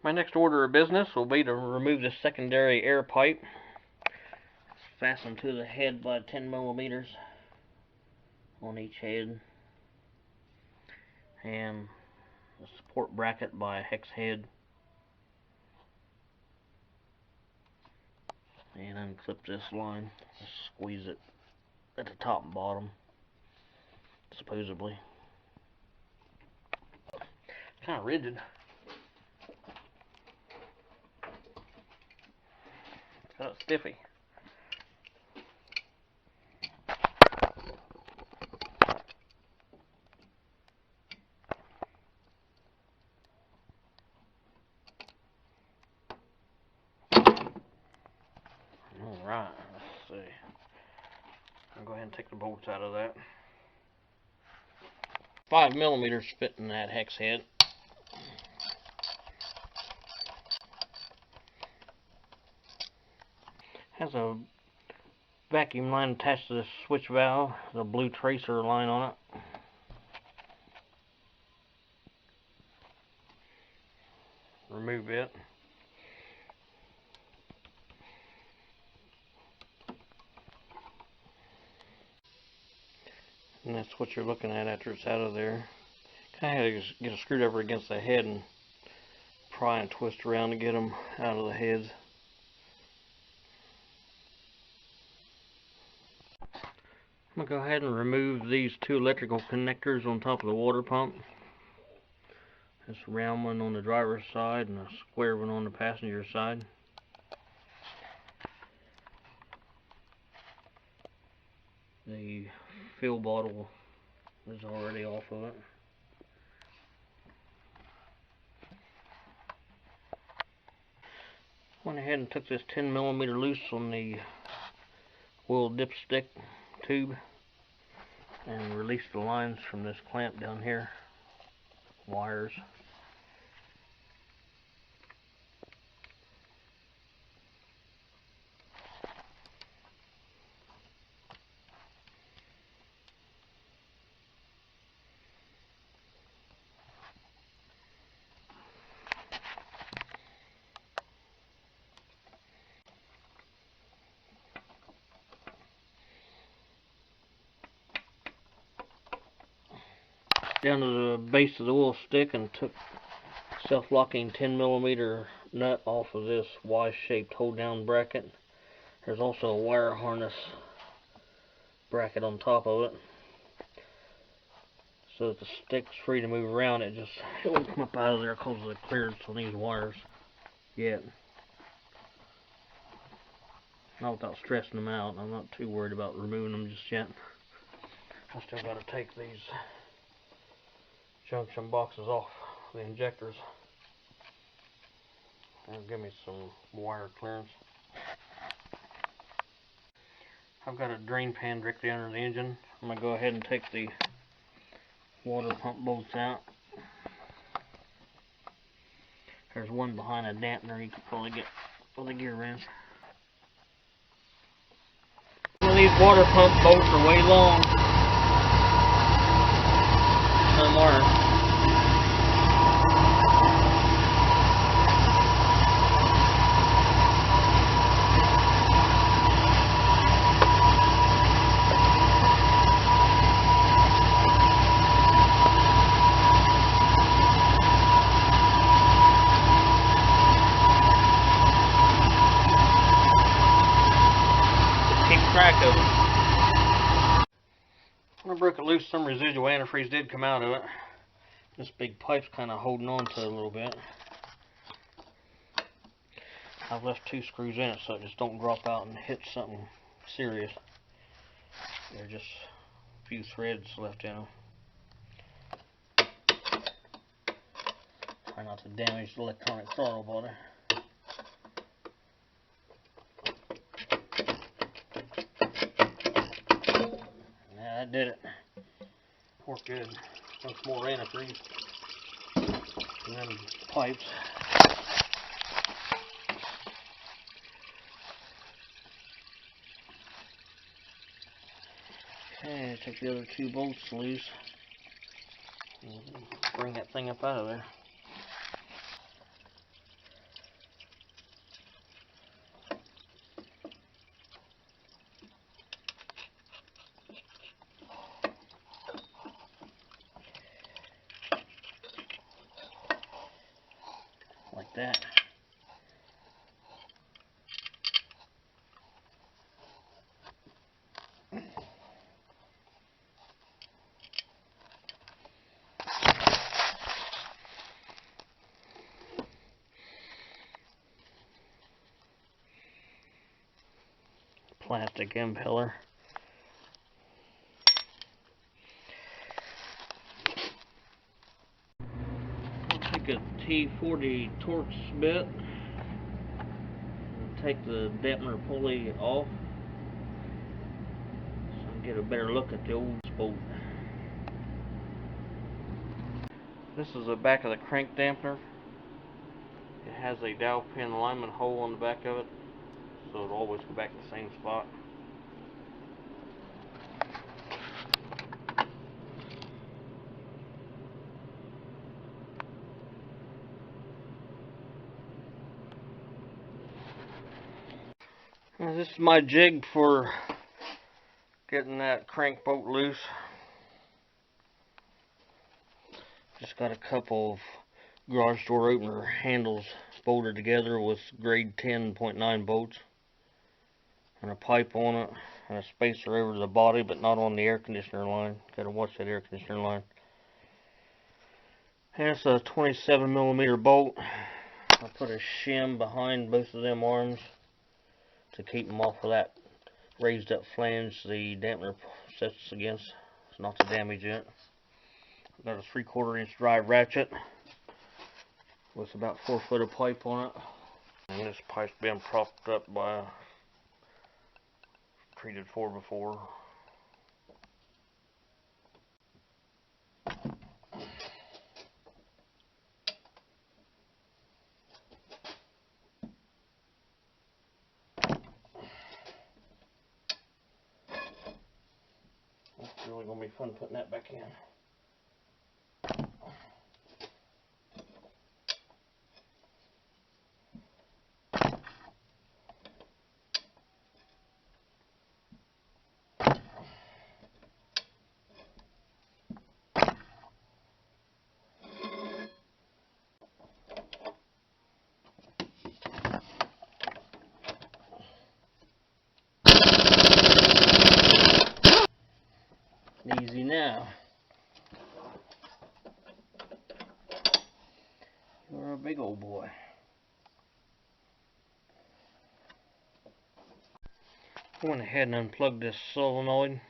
My next order of business will be to remove the secondary air pipe. It's fastened to the head by 10 millimeters on each head, and the support bracket by a hex head, and unclip this line. Just squeeze it at the top and bottom, supposedly. It's kind of rigid. It's kind of stiffy. Alright, let's see. I'll go ahead and take the bolts out of that. 5 millimeters fit in that hex head. Has a vacuum line attached to the switch valve, the blue tracer line on it. Remove it. And that's what you're looking at after it's out of there. Kind of get a screwdriver against the head and pry and twist around to get them out of the heads. I'm going to go ahead and remove these two electrical connectors on top of the water pump. This round one on the driver's side and a square one on the passenger side. The fill bottle is already off of it. Went ahead and took this 10 millimeter loose on the oil dipstick tube and released the lines from this clamp down here. Wires. Down to the base of the oil stick and took self-locking 10 millimeter nut off of this Y-shaped hold down bracket. There's also a wire harness bracket on top of it, so that the stick's free to move around. It won't come up out of there because of the clearance on these wires yet. Not without stressing them out. I'm not too worried about removing them just yet. I still got to take these junction boxes off the injectors and give me some wire clearance. I've got a drain pan directly under the engine. I'm going to go ahead and take the water pump bolts out. There's one behind a dampener you could probably get with a gear wrench. These water pump bolts are way long. Some are. Track of it. When I broke it loose, some residual antifreeze did come out of it. This big pipe's kind of holding on to it a little bit. I've left 2 screws in it so it just don't drop out and hit something serious. There's just a few threads left in them. Try not to damage the electronic throttle body. That did it. Worked good. Some more antifreeze and then pipes. Okay, take the other 2 bolts loose and bring that thing up out of there. that. Plastic impeller. I'll take a T40 Torx bit and take the dampener pulley off so I can get a better look at the old spoke. This is the back of the crank dampener. It has a dowel pin alignment hole on the back of it, so it'll always go back to the same spot. This is my jig for getting that crank bolt loose. Just got a couple of garage door opener handles bolted together with grade 10.9 bolts and a pipe on it and a spacer over the body, but not on the air conditioner line. Gotta watch that air conditioner line. And it's a 27mm bolt. I put a shim behind both of them arms to keep them off of that raised up flange the dampener sets against, so not to damage it. Got a 3/4 inch drive ratchet with about 4 foot of pipe on it. And this pipe's been propped up by a treated 4x4. It's really going to be fun putting that back in. Easy now. You're a big old boy. I went ahead and unplugged this solenoid.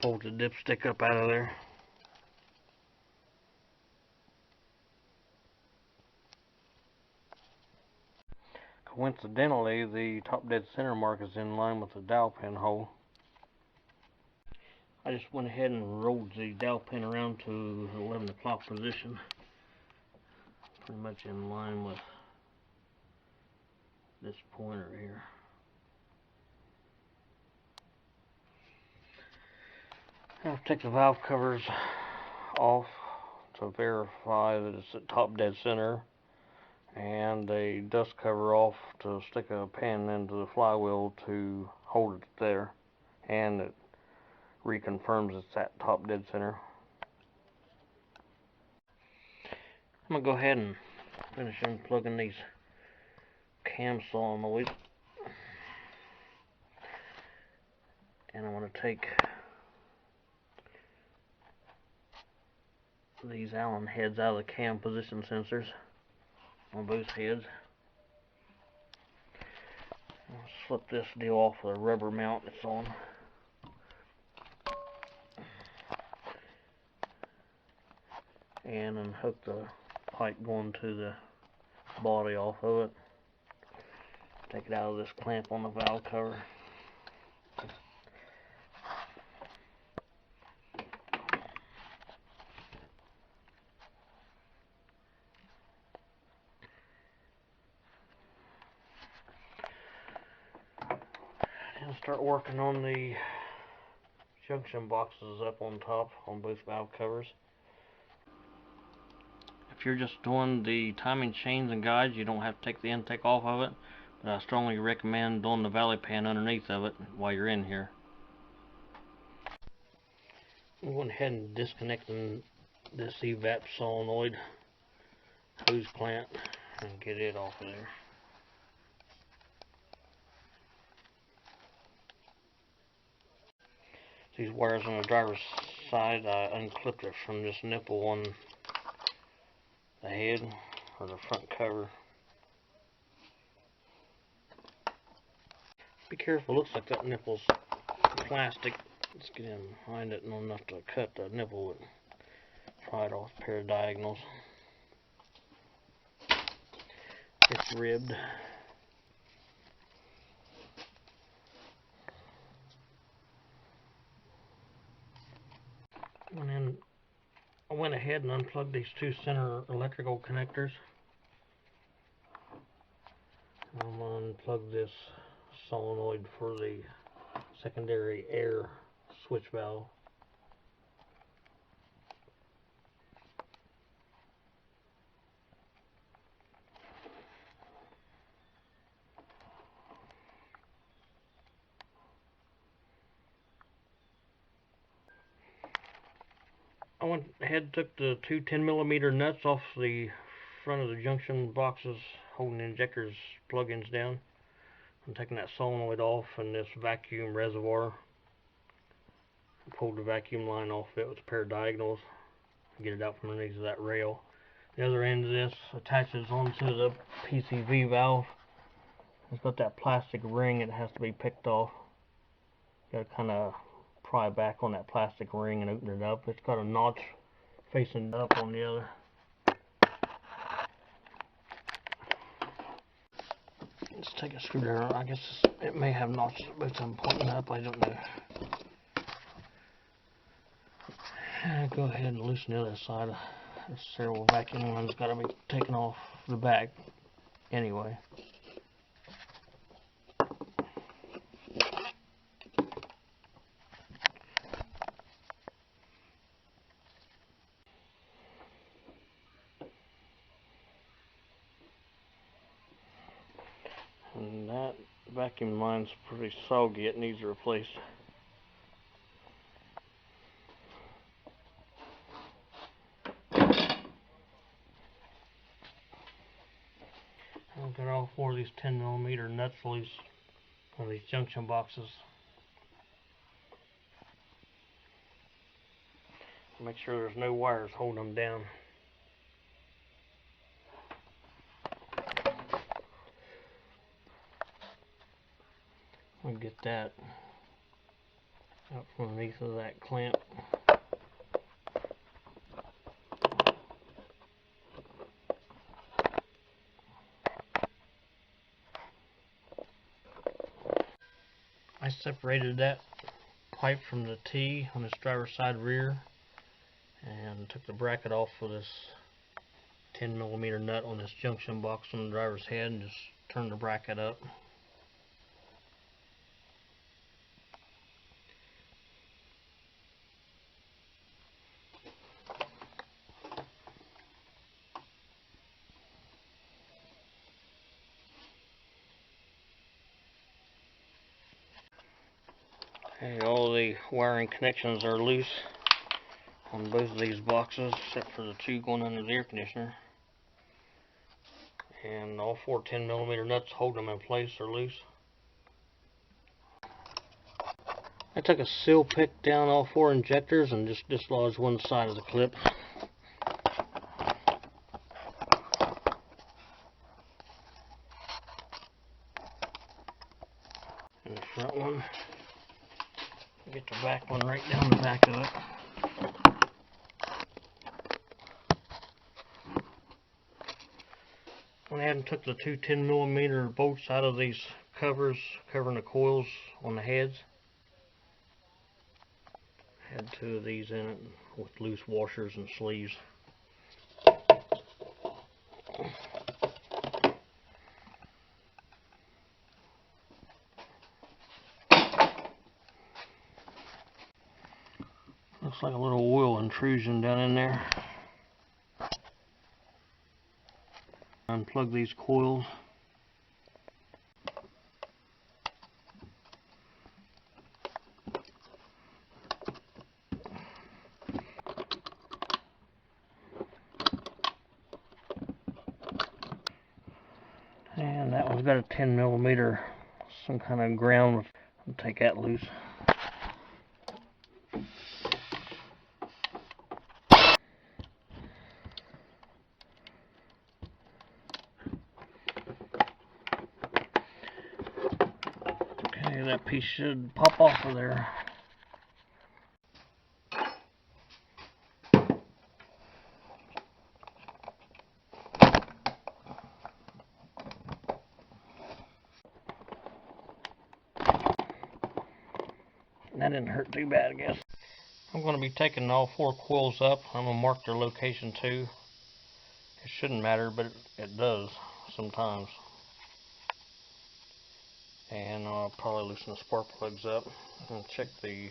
Pulled the dipstick up out of there. Coincidentally, the top dead center mark is in line with the dowel pin hole. I just went ahead and rolled the dowel pin around to 11 o'clock position. Pretty much in line with this pointer here. I'll take the valve covers off to verify that it's at top dead center, and a dust cover off to stick a pin into the flywheel to hold it there, and it reconfirms it's at top dead center. I'm going to go ahead and finish unplugging these cam solenoids, and I'm going to take these Allen heads out of the cam position sensors on both heads. I'll slip this deal off the rubber mount it's on. And unhook the pipe going to the body off of it. Take it out of this clamp on the valve cover. And start working on the junction boxes up on top on both valve covers. If you're just doing the timing chains and guides, you don't have to take the intake off of it, but I strongly recommend doing the valley pan underneath of it while you're in here. I'm going ahead and disconnecting this evap solenoid hose clamp and get it off of there. These wires on the driver's side, I unclipped it from this nipple on the head, or the front cover. Be careful, looks like that nipple's plastic. Let's get in behind it, not enough to cut the nipple with pry it off a pair of diagonals. It's ribbed. I went ahead and unplugged these two center electrical connectors. I'm going to unplug this solenoid for the secondary air switch valve. I went ahead and took the two 10mm nuts off the front of the junction boxes holding the injector's plug-ins down. I'm taking that solenoid off and this vacuum reservoir. I pulled the vacuum line off it with a pair of diagonals to get it out from underneath that rail. The other end of this attaches onto the PCV valve. It's got that plastic ring, it has to be picked off. Got to kind of pry back on that plastic ring and open it up. It's got a notch facing up on the other. Let's take a screwdriver. I guess it may have notches, but I'm pointing up. I don't know. Go ahead and loosen the other side. This serial vacuum line's got to be taken off the back anyway. And that vacuum line's pretty soggy. It needs replaced. I've got all four of these 10mm nuts loose on these junction boxes. Make sure there's no wires holding them down. We'll get that out from underneath of that clamp. I separated that pipe from the T on this driver's side rear and took the bracket off of this 10mm nut on this junction box on the driver's head and just turned the bracket up. Okay, all the wiring connections are loose on both of these boxes except for the two going under the air conditioner. And all four 10mm nuts holding them in place are loose. I took a seal pick down all four injectors and just dislodged one side of the clip. And the front one. Get the back one right down the back of it. Went ahead and took the two 10mm bolts out of these covers covering the coils on the heads. Had two of these in it with loose washers and sleeves. Looks like a little oil intrusion down in there. Unplug these coils. I've got a 10 millimeter, some kind of ground. I'll take that loose. Okay, that piece should pop off of there. That didn't hurt too bad, I guess. I'm going to be taking all 4 coils up. I'm going to mark their location too. It shouldn't matter, but it does sometimes. And I'll probably loosen the spark plugs up and check the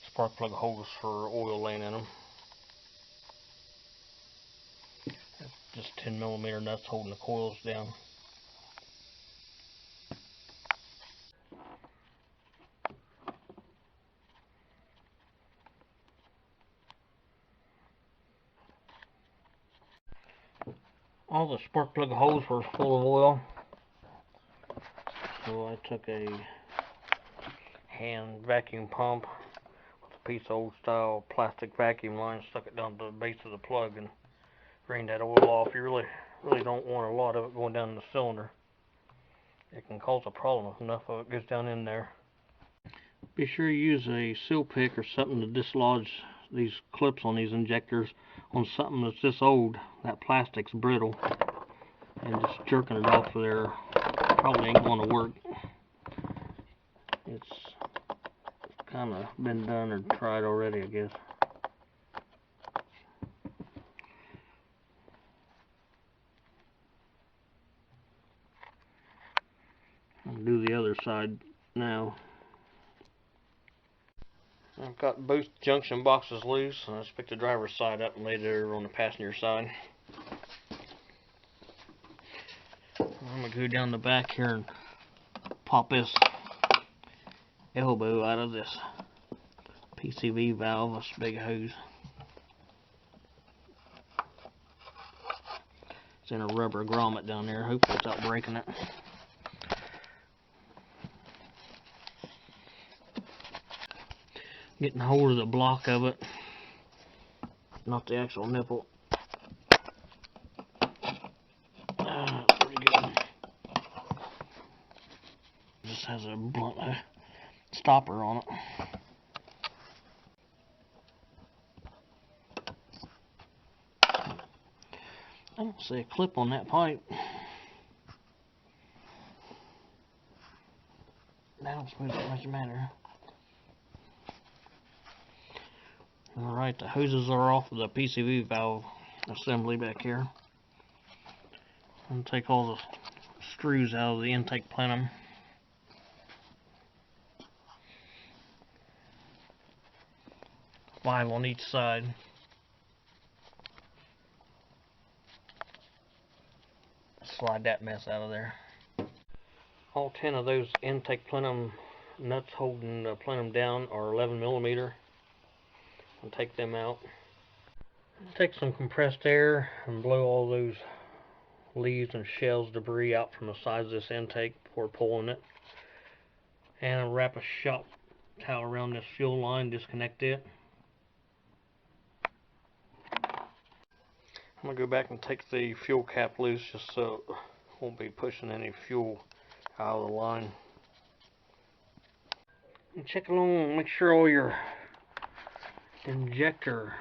spark plug holes for oil laying in them. That's just 10 millimeter nuts holding the coils down. All the spark plug holes were full of oil, so I took a hand vacuum pump with a piece of old style plastic vacuum line, stuck it down to the base of the plug and drained that oil off. You really don't want a lot of it going down in the cylinder. It can cause a problem if enough of it gets down in there. Be sure you use a seal pick or something to dislodge these clips on these injectors. On something that's this old, that plastic's brittle, and just jerking it off of there probably ain't going to work. It's kind of been done or tried already, I guess. I'll do the other side now. I've got both junction boxes loose, and I just picked the driver's side up and laid it over on the passenger side. I'm going to go down the back here and pop this elbow out of this PCV valve, this big hose. It's in a rubber grommet down there. Hopefully it's not breaking it. Getting hold of the block of it, not the actual nipple. Pretty good. Just has a blunt stopper on it. I don't see a clip on that pipe. That don't suppose it much matter. Alright, the hoses are off of the PCV valve assembly back here. I'm going to take all the screws out of the intake plenum. Five on each side. Slide that mess out of there. All 10 of those intake plenum nuts holding the plenum down are 11 millimeter. I'll take them out. Take some compressed air and blow all those leaves and shells, debris out from the sides of this intake before pulling it. And I'll wrap a shop towel around this fuel line, disconnect it. I'm going to go back and take the fuel cap loose just so it won't be pushing any fuel out of the line. And check along, make sure all your injector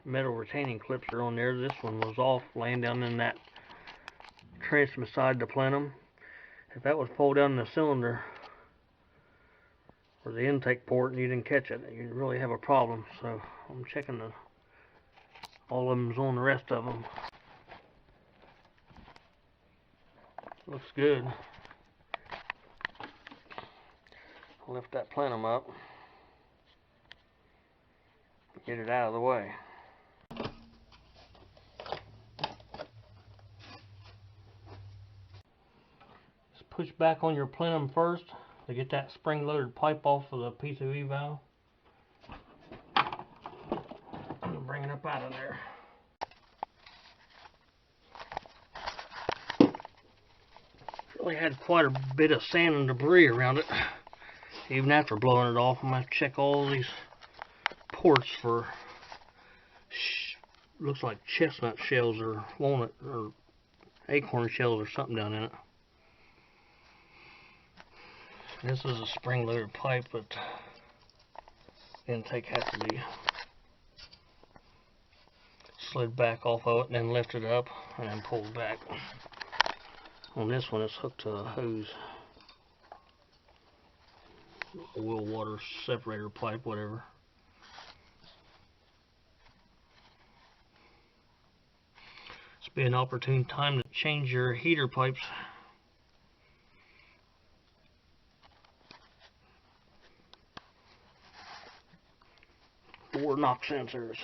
metal retaining clips are on there. This one was off, laying down in that trench beside the plenum. If that was pulled down in the cylinder or the intake port and you didn't catch it, you'd really have a problem. So I'm checking all of them's on the rest of them. Looks good. I'll lift that plenum up, get it out of the way. Just push back on your plenum first to get that spring-loaded pipe off of the PCV valve. And bring it up out of there. Really had quite a bit of sand and debris around it. Even after blowing it off, I'm going to check all these ports for looks like chestnut shells or walnut or acorn shells or something down in it. This is a spring-loaded pipe, but intake has to be slid back off of it and then lifted up and then pulled back. On this one, it's hooked to a hose, oil water separator pipe, whatever. This will be an opportune time to change your heater pipes. Or knock sensors.